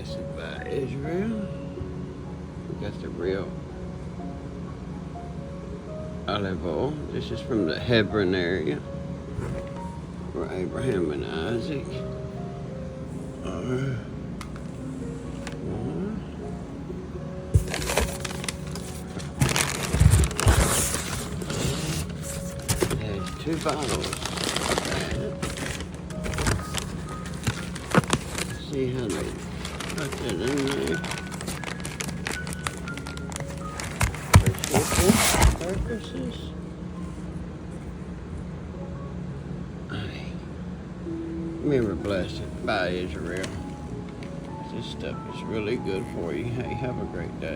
blessed by Israel. We got the real olive oil. This is from the Hebron area, where Abraham and Isaac are. There's 2 bottles. See how they put that in there. For shipping purposes. Remember, blessed by Israel. This stuff is really good for you. Hey, have a great day.